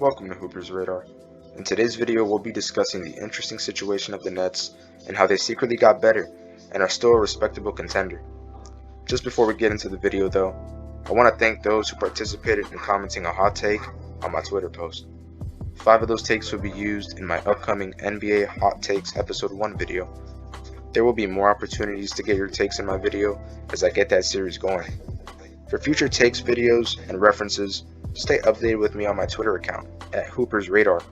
Welcome to Hooper's Radar. In today's video, we'll be discussing the interesting situation of the Nets and how they secretly got better and are still a respectable contender. Just before we get into the video though, I want to thank those who participated in commenting a hot take on my Twitter post. 5 of those takes will be used in my upcoming NBA Hot Takes Episode 1 video. There will be more opportunities to get your takes in my video as I get that series going. For future takes videos and references, stay updated with me on my Twitter account at Hooper's Radar.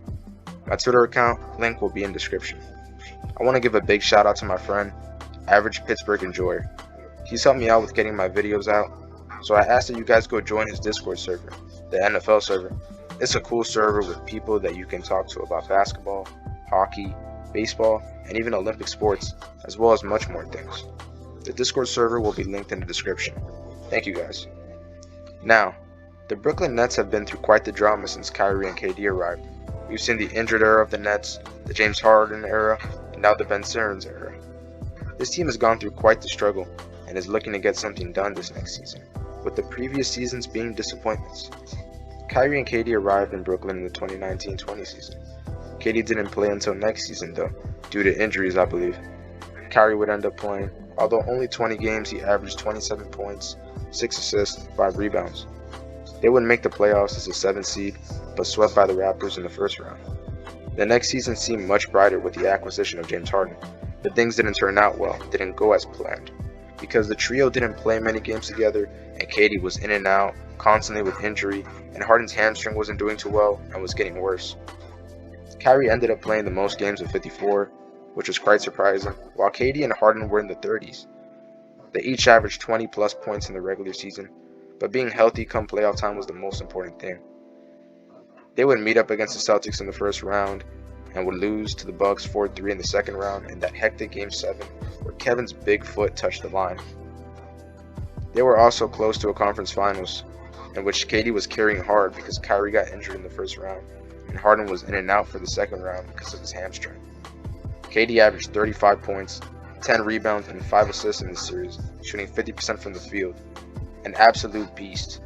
My Twitter account link will be in description. I want to give a big shout out to my friend, Average Pittsburgh Enjoyer. He's helped me out with getting my videos out, so I asked that you guys go join his Discord server, the NFL server. It's a cool server with people that you can talk to about basketball, hockey, baseball, and even Olympic sports, as well as much more things. The Discord server will be linked in the description. Thank you guys. Now, the Brooklyn Nets have been through quite the drama since Kyrie and KD arrived. We've seen the injured era of the Nets, the James Harden era, and now the Ben Simmons era. This team has gone through quite the struggle and is looking to get something done this next season, with the previous seasons being disappointments. Kyrie and KD arrived in Brooklyn in the 2019-20 season. KD didn't play until next season though, due to injuries I believe. Kyrie would end up playing, although only 20 games he averaged 27 points, 6 assists, 5 rebounds. They would make the playoffs as a 7th seed, but swept by the Raptors in the first round. The next season seemed much brighter with the acquisition of James Harden, but things didn't turn out well, didn't go as planned. Because the trio didn't play many games together, and KD was in and out, constantly with injury, and Harden's hamstring wasn't doing too well and was getting worse. Kyrie ended up playing the most games of 54, which was quite surprising, while KD and Harden were in the 30s. They each averaged 20 plus points in the regular season, but being healthy come playoff time was the most important thing. They would meet up against the Celtics in the first round and would lose to the Bucks 4-3 in the second round in that hectic Game 7 where Kevin's big foot touched the line. They were also close to a conference finals in which KD was carrying hard because Kyrie got injured in the first round and Harden was in and out for the second round because of his hamstring. KD averaged 35 points, 10 rebounds, and 5 assists in this series, shooting 50% from the field. An absolute beast.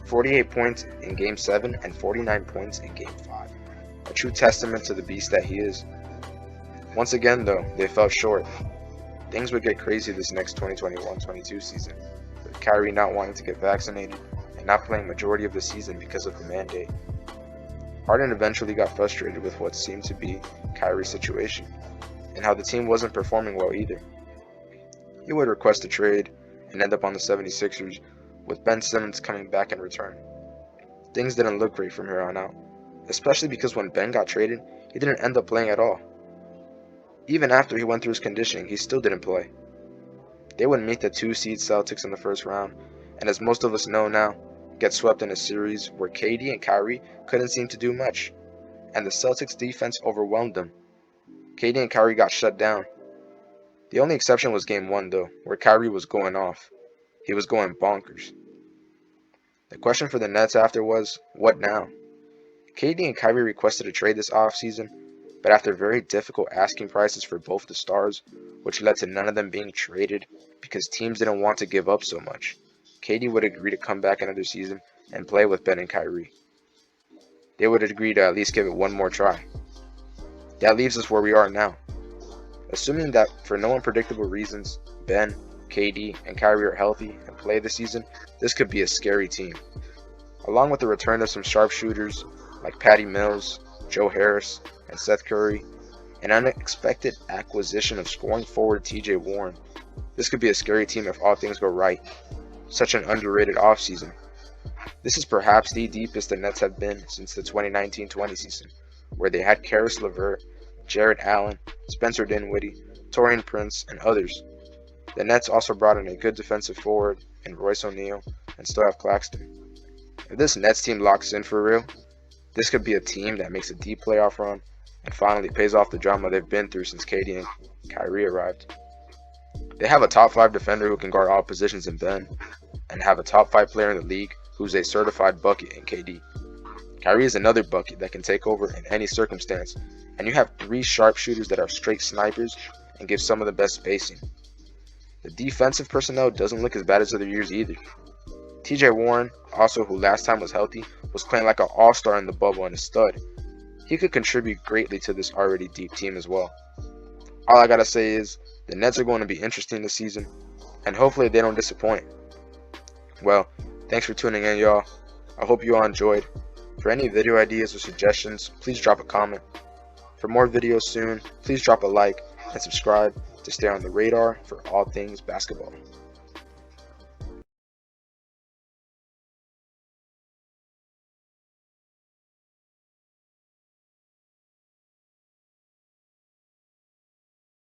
48 points in Game 7 and 49 points in Game 5. A true testament to the beast that he is. Once again though, they fell short. Things would get crazy this next 2021-22 season, with Kyrie not wanting to get vaccinated and not playing majority of the season because of the mandate. Harden eventually got frustrated with what seemed to be Kyrie's situation, and how the team wasn't performing well either. He would request a trade and end up on the 76ers, with Ben Simmons coming back in return. Things didn't look great from here on out, especially because when Ben got traded, he didn't end up playing at all. Even after he went through his conditioning, he still didn't play. They would meet the 2-seed Celtics in the first round, and as most of us know now, get swept in a series where KD and Kyrie couldn't seem to do much, and the Celtics defense overwhelmed them. KD and Kyrie got shut down. The only exception was Game 1 though, where Kyrie was going off. He was going bonkers. The question for the Nets after was, what now? KD and Kyrie requested a trade this offseason, but after very difficult asking prices for both the stars, which led to none of them being traded because teams didn't want to give up so much, KD would agree to come back another season and play with Ben and Kyrie. They would agree to at least give it one more try. That leaves us where we are now. Assuming that for no unpredictable reasons, Ben, KD, and Kyrie are healthy and play this season, this could be a scary team. Along with the return of some sharpshooters like Patty Mills, Joe Harris, and Seth Curry, an unexpected acquisition of scoring forward TJ Warren, this could be a scary team if all things go right. Such an underrated offseason. This is perhaps the deepest the Nets have been since the 2019-20 season, where they had Karis LeVert, Jarrett Allen, Spencer Dinwiddie, Taurean Prince, and others. The Nets also brought in a good defensive forward in Royce O'Neal and still have Claxton. If this Nets team locks in for real, this could be a team that makes a deep playoff run and finally pays off the drama they've been through since KD and Kyrie arrived. They have a top 5 defender who can guard all positions in Ben, and have a top 5 player in the league who's a certified bucket in KD. Kyrie is another bucket that can take over in any circumstance, and you have 3 sharpshooters that are straight snipers and give some of the best spacing. The defensive personnel doesn't look as bad as other years either. TJ Warren, also who last time was healthy, was playing like an all-star in the bubble and a stud. He could contribute greatly to this already deep team as well. All I gotta say is, the Nets are going to be interesting this season, and hopefully they don't disappoint. Well, thanks for tuning in, y'all. I hope you all enjoyed. For any video ideas or suggestions, please drop a comment. For more videos soon, please drop a like and subscribe to stay on the radar for all things basketball.